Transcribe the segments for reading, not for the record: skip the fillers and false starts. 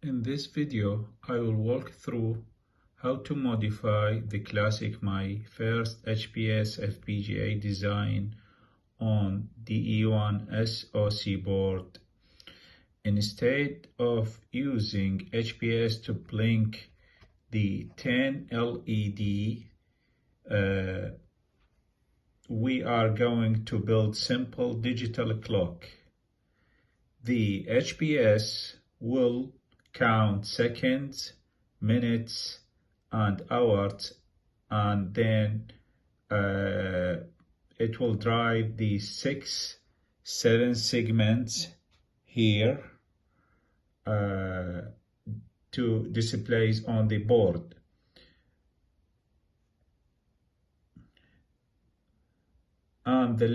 In this video, I will walk through how to modify the classic my first HPS FPGA design on DE1 SoC board. Instead of using HPS to blink the 10 LED, we are going to build simple digital clock. The HPS will count seconds, minutes, and hours, and then it will drive the 7 segments here to displays on the board. On the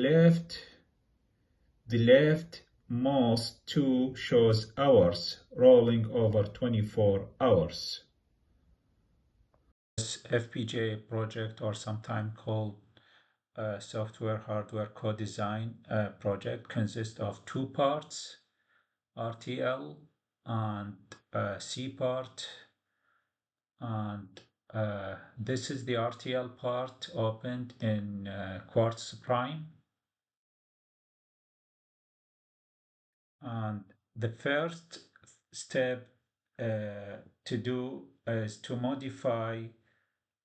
leftmost two shows hours rolling over 24 hours. This FPGA project, or sometimes called software hardware co-design project, consists of two parts, RTL and C part, and this is the RTL part opened in Quartus Prime. And the first step to do is to modify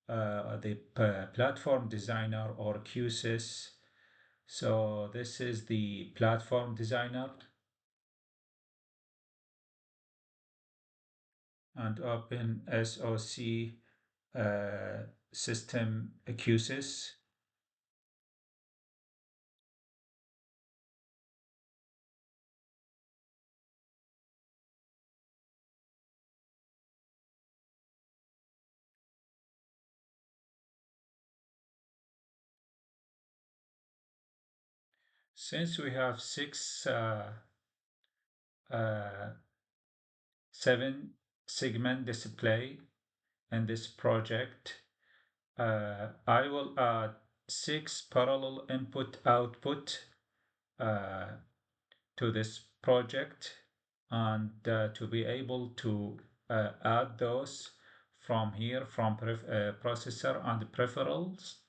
the platform designer, or Qsys. So this is the platform designer, and open SoC system Qsys. Since we have 7 segment display in this project, I will add 6 parallel input-output to this project, and to be able to add those from here, from processor and peripherals,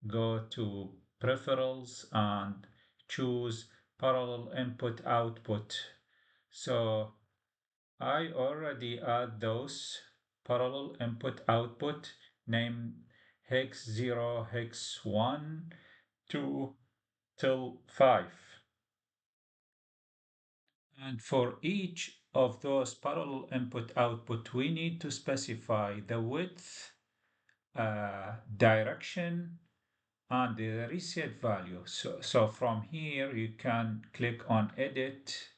go to peripherals and choose parallel input-output. So I already add those parallel input-output, named hex 0, hex 1, 2 till 5. And for each of those parallel input-output, we need to specify the width, direction, and the reset value. So from here, you can click on Edit,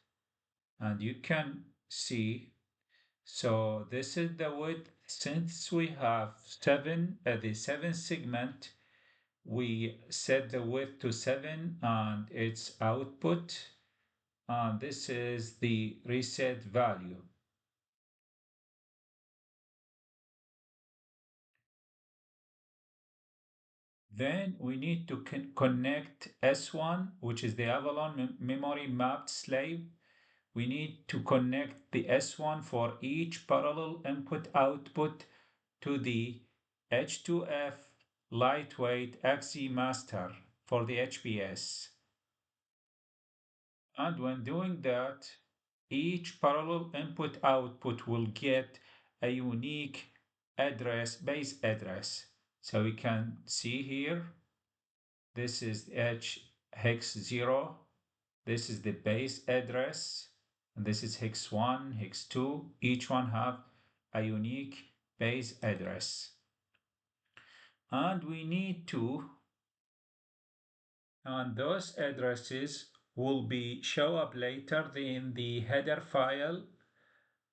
and you can see. So this is the width. Since we have the 7 segment, we set the width to 7 and its output, and this is the reset value. Then we need to connect S1, which is the Avalon memory mapped slave. We need to connect the S1 for each parallel input-output to the H2F lightweight AXI master for the HPS. And when doing that, each parallel input-output will get a unique base address. So we can see here, this is hex 0, this is the base address, and this is hex 1, hex 2. Each one have a unique base address. And we need to, and those addresses will be show up later in the header file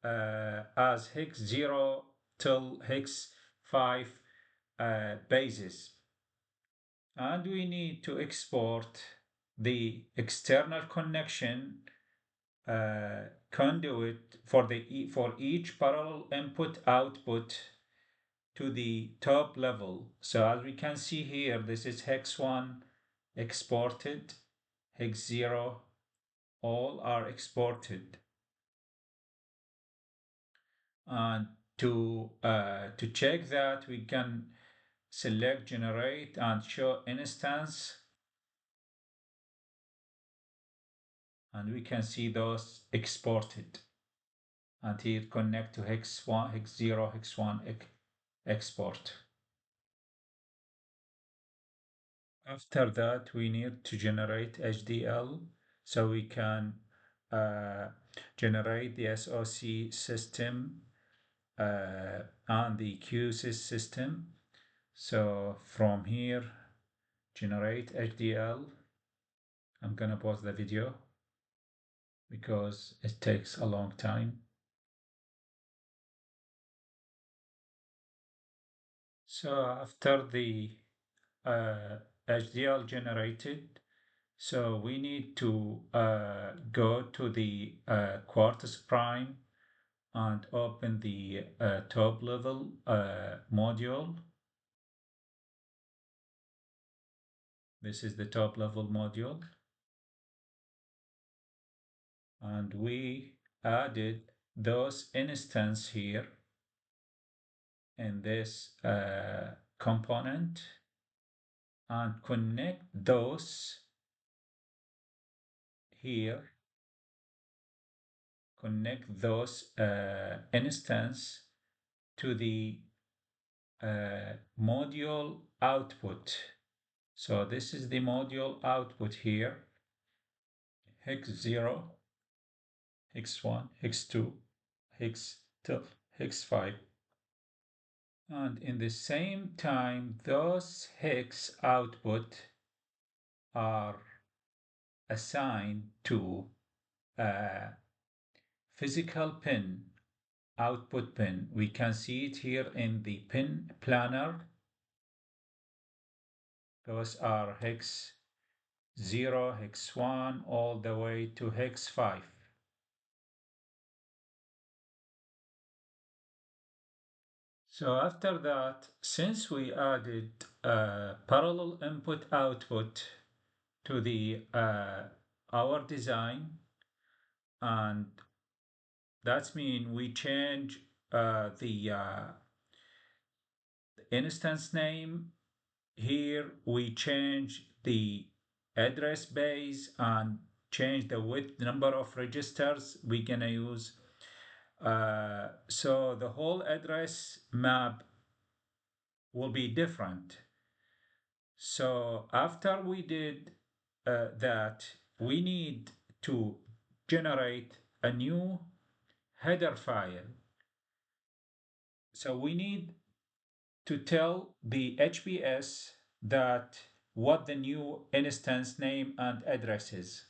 as hex 0 till hex 5 bases. And we need to export the external connection conduit for each parallel input-output to the top level. So as we can see here, this is hex 1 exported, hex 0, all are exported. And to check that, we can select generate and show instance, and we can see those exported. And here connect to hex 1, hex 0, hex 1 export. After that, we need to generate HDL so we can uh, generate the SoC system and the Qsys system. So from here, generate HDL. I'm gonna pause the video because it takes a long time. So after the HDL generated, so we need to go to the Quartus Prime and open the top level module. This is the top level module. And we added those instances here in this component and connect those here, connect those instance to the module output. So this is the module output here, hex 0, hex 1, hex 2, hex 2, hex 5. And in the same time, those hex output are assigned to a physical pin, output pin. We can see it here in the pin planner. Those are hex 0, hex 1, all the way to hex 5. So after that, since we added parallel input output to the our design, and that means we change the instance name. Here we change the address base and change the width number of registers we're gonna use. So the whole address map will be different. So after we did that, we need to generate a new header file. So we need to tell the HPS that what the new instance name and address is.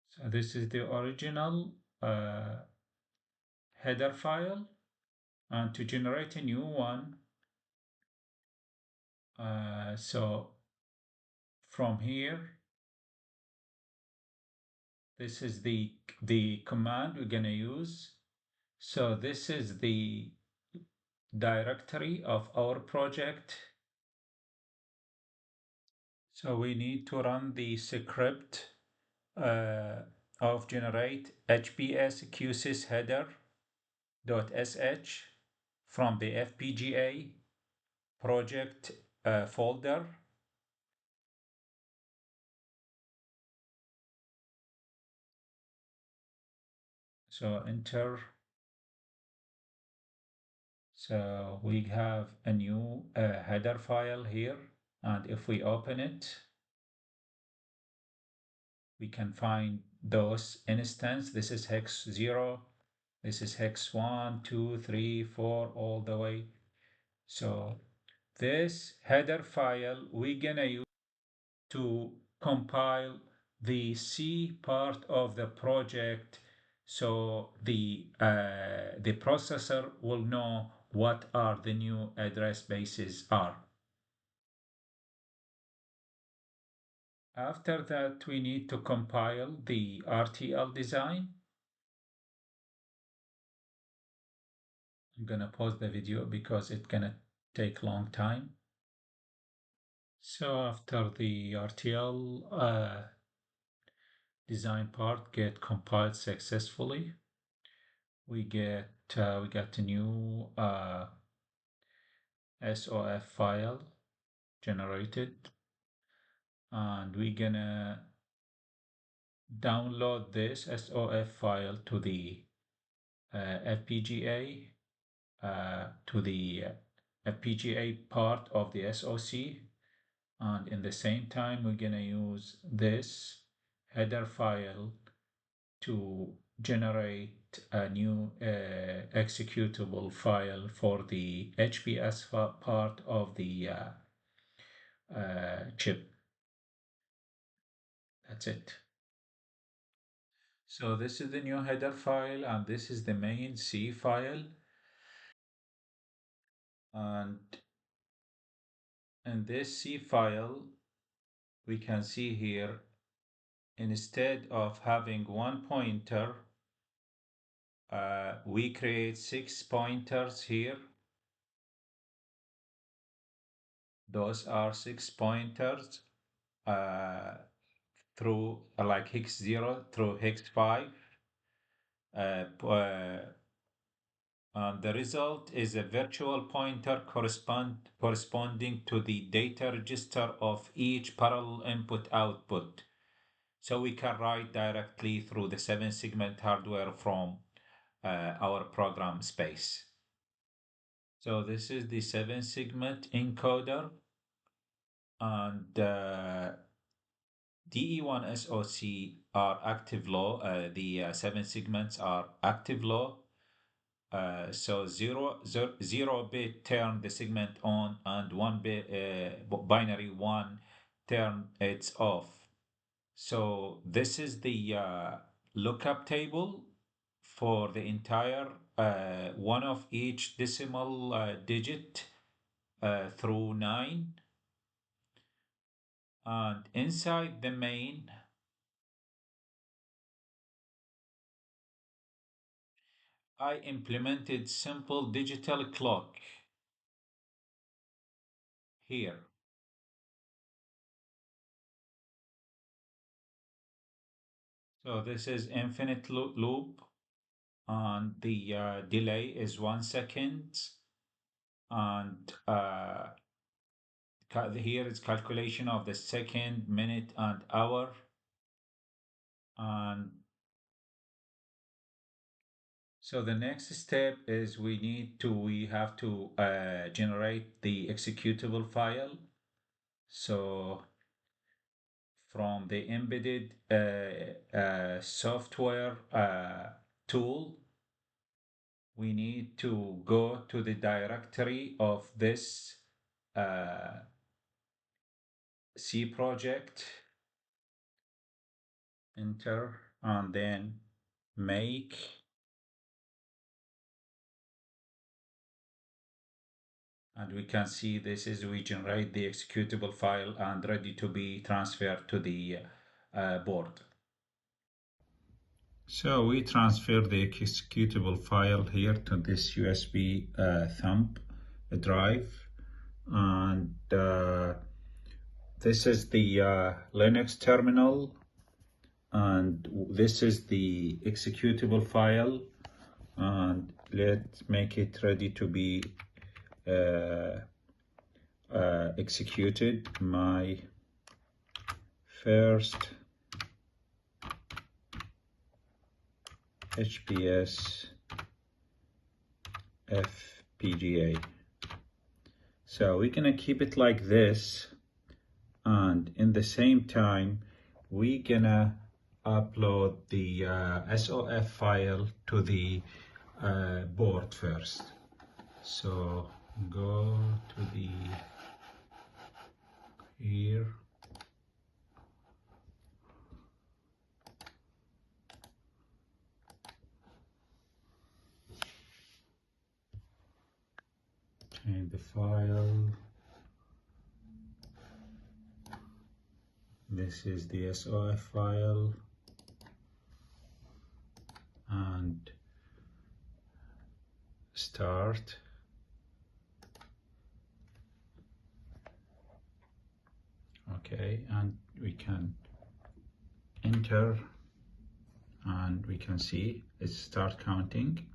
So this is the original header file, and to generate a new one, so from here, this is the command we're gonna use. So this is the directory of our project. So we need to run the script of generate HPS Qsys header.sh from the FPGA project folder. So enter. So we have a new header file here, and if we open it, we can find those instance. This is hex 0, this is hex 1, 2, 3, 4, all the way. So this header file we're gonna use to compile the C part of the project, so the processor will know what are the new address bases are. After that, we need to compile the RTL design. I'm gonna pause the video because it's gonna take a long time. So after the RTL design part get compiled successfully, we got a new SOF file generated, and we're gonna download this SOF file to the FPGA, to the FPGA part of the SoC, and in the same time we're gonna use this header file to generate a new executable file for the HPS part of the chip. That's it. So this is the new header file, and this is the main C file. And in this C file, we can see here, instead of having one pointer, we create 6 pointers here. Those are 6 pointers through like hex 0 through hex 5. And the result is a virtual pointer corresponding to the data register of each parallel input-output. So we can write directly through the 7-segment hardware from our program space. So this is the 7-segment encoder, and DE1 SoC are active low. The 7 segments are active low. So 0 bit turn the segment on, and 1 bit binary 1 turn it's off. So this is the lookup table for the entire one of each decimal digit through 9. And inside the main, I implemented simple digital clock here. So this is infinite loop, and the delay is 1 second, and here is calculation of the second, minute, and hour. And so the next step is we have to generate the executable file. So from the embedded software tool, we need to go to the directory of this C project, enter, and then make, and we can see this is we generate the executable file and ready to be transferred to the board. So we transfer the executable file here to this USB thumb drive, and this is the Linux terminal, and this is the executable file, and let's make it ready to be executed. My first HPS FPGA. So we're gonna keep it like this, and in the same time we're gonna upload the SOF file to the board first. So go to the here, change the file. This is the SOF file, and start. Okay, and we can enter and we can see it start counting.